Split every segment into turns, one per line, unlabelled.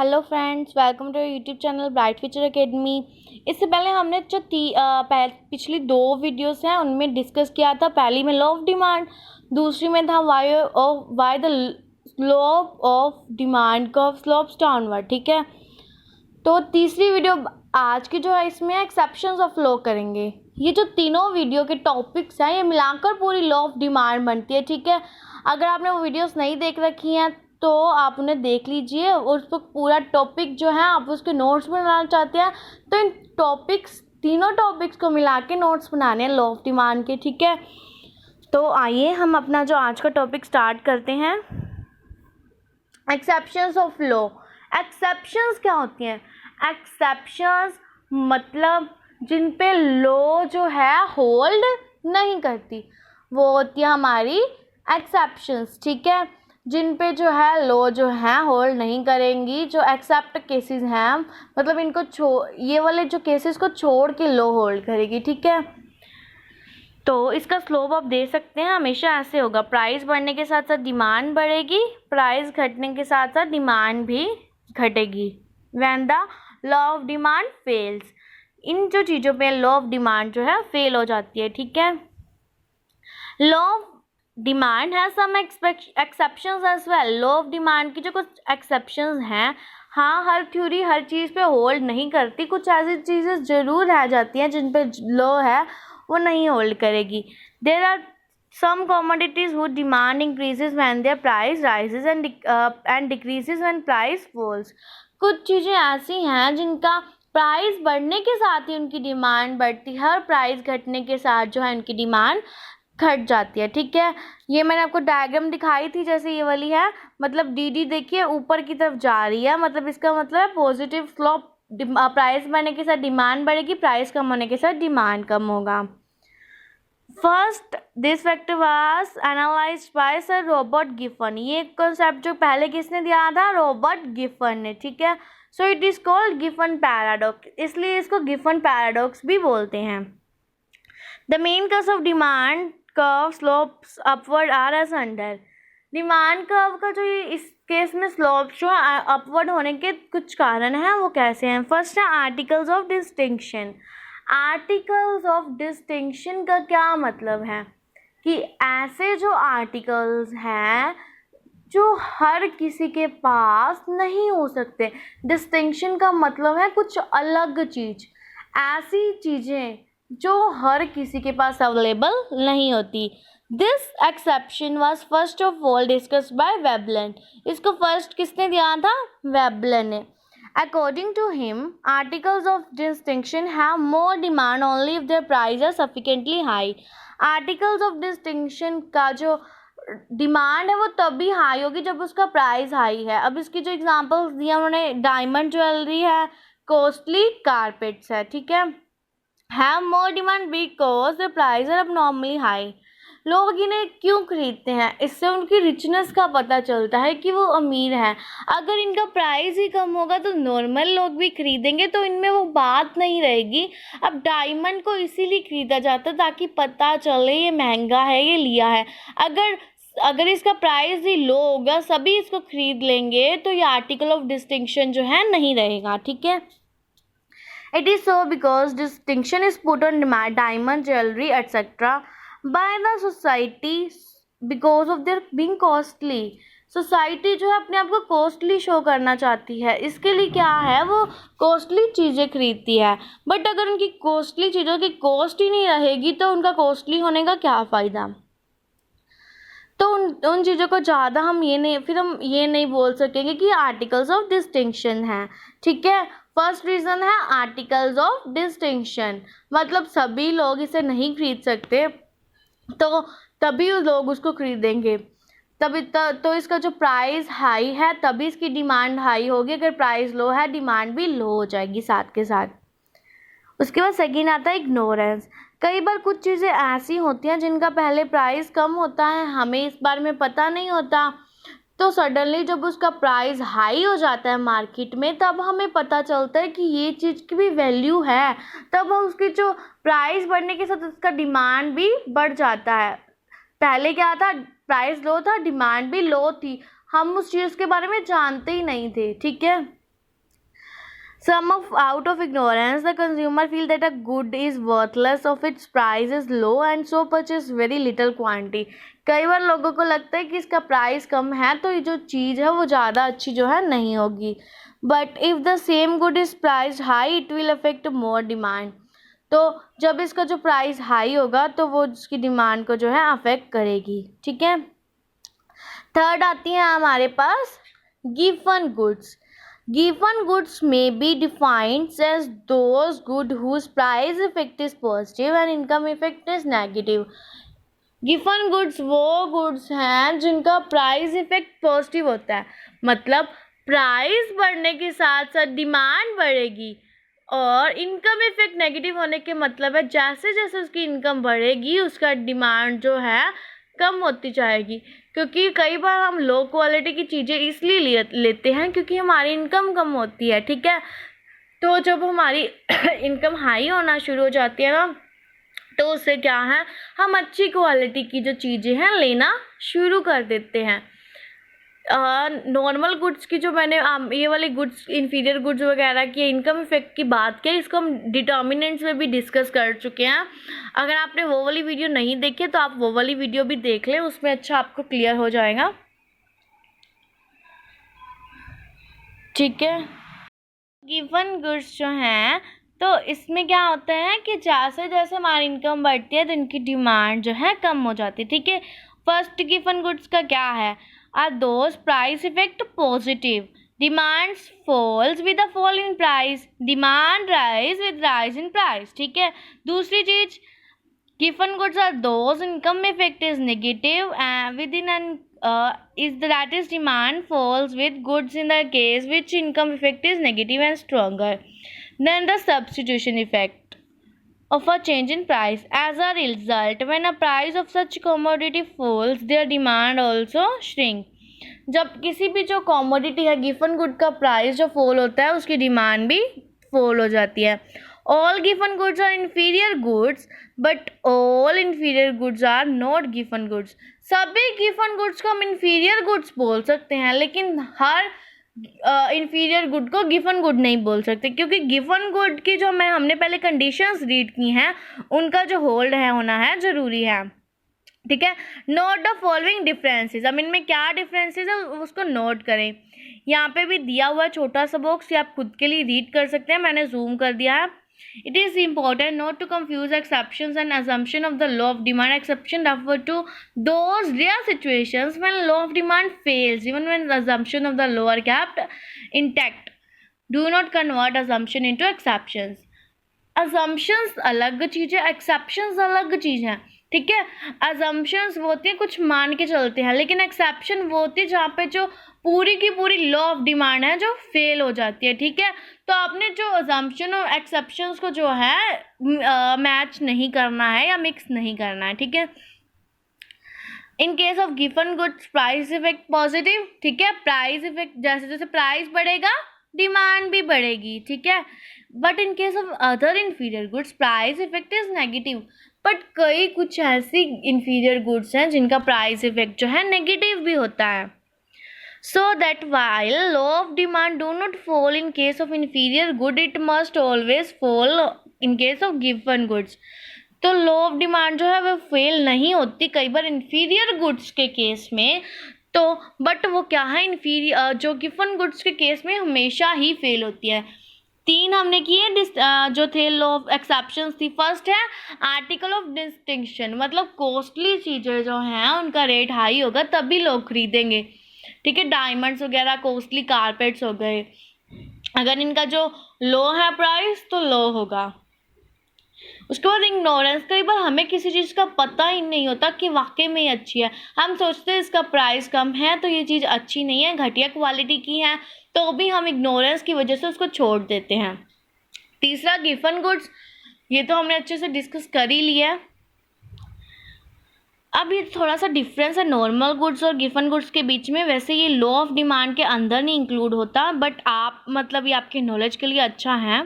Hello friends, welcome to YouTube channel bright future academy. इससे पहले हमने जो पिछली 2 वीडियोस हैं उनमें डिस्कस किया था। पहली में लॉ ऑफ डिमांड, दूसरी में था why the law of demand curve slopes downward. ठीक है, तो तीसरी वीडियो आज की जो है इसमें एक्सेप्शंस ऑफ लॉ करेंगे। ये जो तीनों वीडियो के टॉपिक्स हैं ये मिलाकर पूरी लॉ ऑफ डिमांड बनती है। ठीक है, अगर आपने वो वीडियोस नहीं देख रखी हैं तो आप उन्हें देख लीजिए और उसको पूरा टॉपिक जो है आप उसके नोट्स बनाना चाहते हैं तो इन तीनों टॉपिक्स को मिला के नोट्स बनाने हैं लॉ ऑफ डिमांड के। ठीक है, तो आइए हम अपना जो आज का टॉपिक स्टार्ट करते हैं। Exceptions of law. एक्सेप्शंस क्या होती हैं? एक्सेप्शंस मतलब जिन पे लॉ जो है होल्ड नहीं करती, वो होती है हमारी एक्सेप्शंस। ठीक है, जिन पे जो है लॉ जो है होल्ड नहीं करेंगी, जो एक्सेप्ट केसेस हैं, मतलब इनको ये वाले जो केसेस को छोड़ के लॉ होल्ड करेगी। ठीक है, तो इसका स्लोप आप दे सकते हैं, हमेशा ऐसे होगा। प्राइस बढ़ने के साथ साथ डिमांड बढ़ेगी, प्राइस घटने के साथ साथ डिमांड भी घटेगी। When the law of demand fails, इन जो चीज़ों पे लॉ ऑफ डिमांड जो है फेल हो जाती है। ठीक है, लॉ ऑफ डिमांड है some exceptions as well. Law of demand की जो कुछ एक्सेप्शंस हैं, हाँ, हर थ्योरी हर चीज़ पे होल्ड नहीं करती, कुछ ऐसी चीज़ें ज़रूर रह जाती हैं जिन पे लॉ है वो नहीं होल्ड करेगी। There are some commodities whose demand increases when their price rises and decreases when price falls. कुछ चीज़ें ऐसी हैं जिनका प्राइस बढ़ने के साथ ही उनकी डिमांड बढ़ती है, हर प्राइस घटने के साथ जो है उनकी डिमांड घट जाती है। ठीक है, ये मैंने आपको डायग्राम दिखाई थी, जैसे ये वाली है, मतलब डी देखिए ऊपर की तरफ जा रही है, मतलब इसका मतलब है पॉजिटिव स्लोप। प्राइस बढ़ने के साथ डिमांड बढ़ेगी, प्राइस कम होने के साथ डिमांड कम होगा। First this factor was analysed by sir Robert Giffen. ये कॉन्सेप्ट जो पहले किसने दिया था? रॉबर्ट गिफन ने। ठीक है, so it is called Giffen paradox, इसलिए इसको गिफन पैराडॉक्स भी बोलते हैं। The main cause of demand curve slopes upward are as under. Demand curve का जो ये इस केस में स्लोप जो है अपवर्ड होने के कुछ कारण हैं, वो कैसे हैं? फर्स्ट है articles of distinction. Articles of distinction का क्या मतलब है कि ऐसे जो आर्टिकल्स हैं जो हर किसी के पास नहीं हो सकते। डिस्टिंक्शन का मतलब है कुछ अलग चीज़, ऐसी चीज़ें जो हर किसी के पास अवेलेबल नहीं होती। This exception was first of all discussed by Veblen. इसको फर्स्ट किसने दिया था? वेबलन ने। According to him articles of distinction have more demand only if their price are sufficiently high. Articles of distinction का जो demand है वो तभी हाई होगी जब उसका प्राइस हाई है। अब इसकी जो एग्जांपल्स दिया उन्होंने, डायमंड ज्वेलरी है, कॉस्टली कारपेट्स है। ठीक है, have more demand because the prices are abnormally high। लोग इन्हें क्यों खरीदते हैं? इससे उनकी रिचनेस का पता चलता है कि वो अमीर हैं। अगर इनका प्राइस ही कम होगा तो नॉर्मल लोग भी खरीदेंगे, तो इनमें वो बात नहीं रहेगी। अब डायमंड को इसीलिए खरीदा जाता है ताकि पता चले ये महंगा है, ये लिया है। अगर इसका प्राइस ही लो होगा, सभी इसको खरीद लेंगे, तो ये आर्टिकल ऑफ डिस्टिंक्शन जो है नहीं रहेगा। ठीक है, it is so because distinction is put on diamond jewelry etc by the society because of their being costly। Society जो है अपने आप को कॉस्टली शो करना चाहती है, इसके लिए क्या है, वो कॉस्टली चीज़ें खरीदती है। बट अगर उनकी कॉस्टली चीज़ों की कॉस्ट ही नहीं रहेगी तो उनका कॉस्टली होने का क्या फ़ायदा? तो उन चीज़ों को ज़्यादा हम ये नहीं बोल सकेंगे कि आर्टिकल्स ऑफ डिस्टिंक्शन हैं। ठीक है, फर्स्ट रीज़न है आर्टिकल्स ऑफ डिस्टिंक्शन, मतलब सभी लोग इसे नहीं खरीद सकते, तो तभी लोग उसको खरीदेंगे। तो इसका जो प्राइस हाई है तभी इसकी डिमांड हाई होगी, अगर प्राइस लो है डिमांड भी लो हो जाएगी साथ के साथ। उसके बाद सेकेंड आता है इग्नोरेंस। कई बार कुछ चीज़ें ऐसी होती हैं जिनका पहले प्राइस कम होता है, हमें इस बारे में पता नहीं होता, तो सडनली जब उसका प्राइस हाई हो जाता है मार्केट में, तब हमें पता चलता है कि ये चीज़ की भी वैल्यू है, तब उसकी जो प्राइस बढ़ने के साथ उसका डिमांड भी बढ़ जाता है। पहले क्या था, प्राइस लो था, डिमांड भी लो थी, हम उस चीज़ के बारे में जानते ही नहीं थे। ठीक है, Out of ignorance, the consumer feel that a good is worthless of its price is low and so purchase very little quantity. कई बार लोगों को लगता है कि इसका प्राइस कम है तो ये जो चीज़ है वो ज़्यादा अच्छी जो है नहीं होगी. But if the same good is price high it will affect more demand. तो जब इसका जो प्राइस हाई होगा तो वो उसकी डिमांड को जो है अफेक्ट करेगी. ठीक है. थर्ड आती है हमारे पास given goods. Given goods may be defined as those goods whose price effect is positive and income effect is negative. Given goods वो goods हैं जिनका प्राइस इफेक्ट पॉजिटिव होता है. मतलब प्राइस बढ़ने के साथ साथ डिमांड बढ़ेगी और इनकम इफेक्ट नेगेटिव होने के मतलब है जैसे जैसे उसकी इनकम बढ़ेगी उसका डिमांड जो है कम होती जाएगी. क्योंकि कई बार हम लो क्वालिटी की चीज़ें इसलिए लेते हैं क्योंकि हमारी इनकम कम होती है. ठीक है. तो जब हमारी इनकम हाई होना शुरू हो जाती है ना तो उससे क्या है हम अच्छी क्वालिटी की जो चीज़ें हैं लेना शुरू कर देते हैं. नॉर्मल गुड्स की जो मैंने ये वाली गुड्स इन्फीरियर गुड्स वगैरह की इनकम इफेक्ट की बात की इसको हम डिटर्मिनेंट्स में भी डिस्कस कर चुके हैं. अगर आपने वो वाली वीडियो नहीं देखी तो आप वो वाली वीडियो भी देख लें, उसमें अच्छा आपको क्लियर हो जाएगा. ठीक है. गिवन गुड्स जो हैं तो इसमें क्या होता है कि जैसे जैसे हमारी इनकम बढ़ती है तो इनकी डिमांड जो है कम हो जाती है. ठीक है. फर्स्ट गिवन गुड्स का क्या है are those price effect positive. Demand falls with a fall in price. Demand rise with rise in price. ठीक है. दूसरी चीज given goods are those income effect is negative and within an that is demand falls with goods in the case which income effect is negative and stronger. Then the substitution effect of a change in price. As a result, when a price of such commodity falls, their demand also shrink. जब किसी भी जो commodity है given good का price जो fall होता है उसकी डिमांड भी फॉल हो जाती है. All given goods are inferior goods but all inferior goods are not given goods. सभी गिवन गुड्स को हम इन्फीरियर गुड्स बोल सकते हैं लेकिन हर इन्फीरियर गुड को गिवन गुड नहीं बोल सकते क्योंकि गिवन गुड की जो हमने पहले कंडीशंस रीड की हैं उनका जो होल्ड है होना है ज़रूरी है. ठीक है. Note the following differences. अब इनमें क्या डिफरेंसेस है उसको नोट करें. यहाँ पे भी दिया हुआ छोटा सा बॉक्स ये आप खुद के लिए रीड कर सकते हैं, मैंने जूम कर दिया है. It is important not to confuse exceptions and assumption of the law of demand. Exception refer to those rare situations when law of demand fails, even when the assumption of the law are kept intact. Do not convert assumption into exceptions. Assumptions अलग चीज़ है, exceptions अलग चीज़ है. ठीक है. assumptions वो होती है कुछ मान के चलते हैं लेकिन exception वो होती है जहाँ पे जो पूरी की पूरी लॉ ऑफ डिमांड है जो फेल हो जाती है. ठीक है. तो आपने जो assumption और exceptions को जो है मैच नहीं करना है या मिक्स नहीं करना है. ठीक है. In case of given goods price effect positive. ठीक है. प्राइस इफेक्ट जैसे जैसे प्राइस बढ़ेगा डिमांड भी बढ़ेगी. ठीक है. But in case of other inferior goods price effect is negative. But कई कुछ ऐसी इन्फीरियर गुड्स हैं जिनका प्राइस इफेक्ट जो है नेगेटिव भी होता है. So that while law of demand do not fall in case of inferior good, it must always fall in case of given goods. तो लॉ ऑफ डिमांड जो है वो फेल नहीं होती कई बार इन्फीरियर गुड्स के केस में. तो बट वो क्या है इन्फीरियर जो गिवन गुड्स के केस में हमेशा ही फेल होती है. 3 हमने किए जो थे लॉ ऑफ एक्सेप्शंस थी. फर्स्ट है आर्टिकल ऑफ डिस्टिंक्शन. मतलब कॉस्टली चीज़ें जो हैं उनका रेट हाई होगा तभी लोग खरीदेंगे. ठीक है. डायमंड्स वगैरह कॉस्टली कारपेट्स हो गए, अगर इनका जो लो है प्राइस तो लो होगा. उसके बाद इग्नोरेंस. कई बार हमें किसी चीज़ का पता ही नहीं होता कि वाकई में अच्छी है. हम सोचते हैं इसका प्राइस कम है तो ये चीज़ अच्छी नहीं है, घटिया क्वालिटी की है, तो भी हम इग्नोरेंस की वजह से उसको छोड़ देते हैं. तीसरा गिवन गुड्स. ये तो हमने अच्छे से डिस्कस कर ही लिया है. अब ये थोड़ा सा डिफरेंस है नॉर्मल गुड्स और गिवन गुड्स के बीच में. वैसे ये लॉ ऑफ डिमांड के अंदर नहीं इंक्लूड होता बट आप मतलब ये आपके नॉलेज के लिए अच्छा है.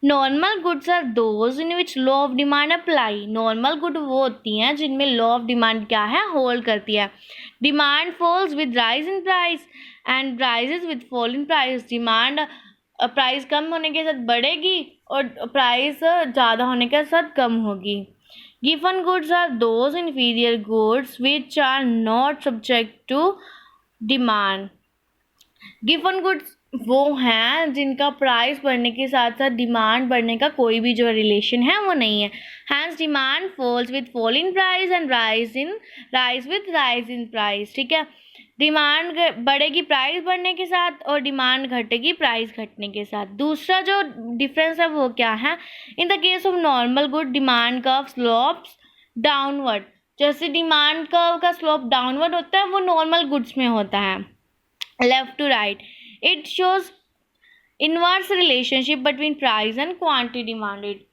Normal goods are those in which law of demand apply. Normal good वो होती हैं जिनमें लॉ ऑफ डिमांड क्या है होल्ड करती है. Demand falls with rise in price and rises with fall in price. Demand price कम होने के साथ बढ़ेगी और प्राइस ज़्यादा होने के साथ कम होगी। गिवन goods are those inferior goods which are not subject to demand। गिवन गुड्स वो हैं जिनका प्राइस बढ़ने के साथ साथ डिमांड बढ़ने का कोई भी जो रिलेशन है वो नहीं है। Hence demand falls with fall in price and rise with rise in price. ठीक है, डिमांड बढ़ेगी प्राइस बढ़ने के साथ और डिमांड घटेगी प्राइस घटने के साथ। दूसरा जो डिफरेंस है वो क्या है, in the case of normal good demand curve slopes downward. जैसे डिमांड कर्व का स्लोप डाउनवर्ड होता है वो नॉर्मल गुड्स में होता है, left to right. It shows inverse relationship between price and quantity demanded.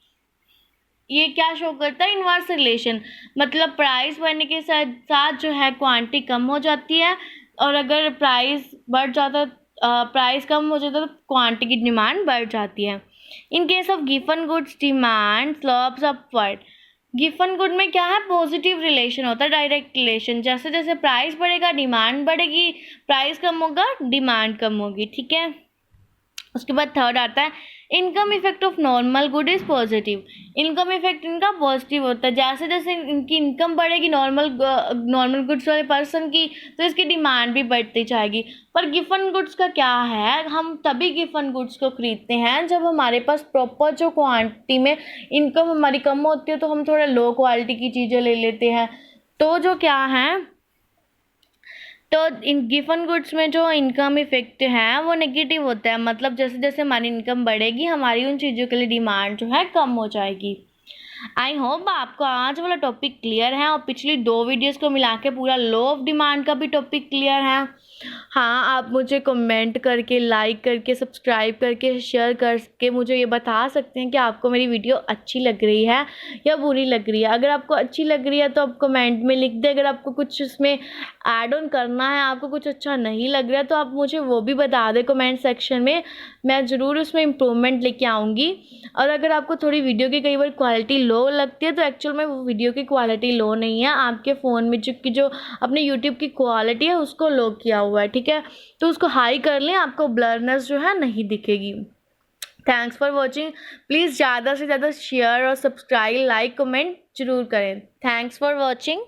ये क्या शो करता है, इनवर्स रिलेशन, मतलब प्राइस बढ़ने के साथ साथ जो है क्वांटिटी कम हो जाती है और अगर प्राइस बढ़ जाता प्राइस कम हो जाता तो क्वांटिटी की डिमांड बढ़ जाती है। In case of given goods demand slopes upward. Given good में क्या है, पॉजिटिव रिलेशन होता है, डायरेक्ट रिलेशन। जैसे जैसे प्राइस बढ़ेगा डिमांड बढ़ेगी, प्राइस कम होगा डिमांड कम होगी। ठीक है, उसके बाद थर्ड आता है income effect of normal good is positive. Income effect इनका पॉजिटिव होता है। जैसे जैसे इनकी इनकम बढ़ेगी नॉर्मल गुड्स वाले पर्सन की, तो इसकी डिमांड भी बढ़ती जाएगी। पर गिवन गुड्स का क्या है, हम तभी गिवन गुड्स को खरीदते हैं जब हमारे पास प्रॉपर जो क्वांटिटी में इनकम हमारी कम होती है, तो हम थोड़ा लो क्वालिटी की चीज़ें ले लेते हैं। तो जो क्या है, तो इन गिवन गुड्स में जो इनकम इफेक्ट है वो नेगेटिव होता है, मतलब जैसे जैसे हमारी इनकम बढ़ेगी हमारी उन चीज़ों के लिए डिमांड जो है कम हो जाएगी। आई होप आपको आज वाला टॉपिक क्लियर है और पिछली 2 वीडियोस को मिला के पूरा लॉ ऑफ डिमांड का भी टॉपिक क्लियर है। हाँ, आप मुझे कमेंट करके, लाइक करके, सब्सक्राइब करके, शेयर करके मुझे ये बता सकते हैं कि आपको मेरी वीडियो अच्छी लग रही है या बुरी लग रही है। अगर आपको अच्छी लग रही है तो आप कमेंट में लिख दें। अगर आपको कुछ इसमें ऐड ऑन करना है, आपको कुछ अच्छा नहीं लग रहा है, तो आप मुझे वो भी बता दें कमेंट सेक्शन में, मैं ज़रूर उसमें इम्प्रूवमेंट लेके आऊँगी। और अगर आपको थोड़ी वीडियो की कई बार क्वालिटी लो लगती है तो एक्चुअल में वो वीडियो की क्वालिटी लो नहीं है, आपके फ़ोन में जो अपने यूट्यूब की क्वालिटी है उसको लो किया हुआ है। ठीक है, तो उसको हाई कर लें, आपको ब्लरनेस जो है नहीं दिखेगी। Thanks for watching. प्लीज़ ज़्यादा से ज़्यादा शेयर और सब्सक्राइब, लाइक, कमेंट जरूर करें। Thanks for watching.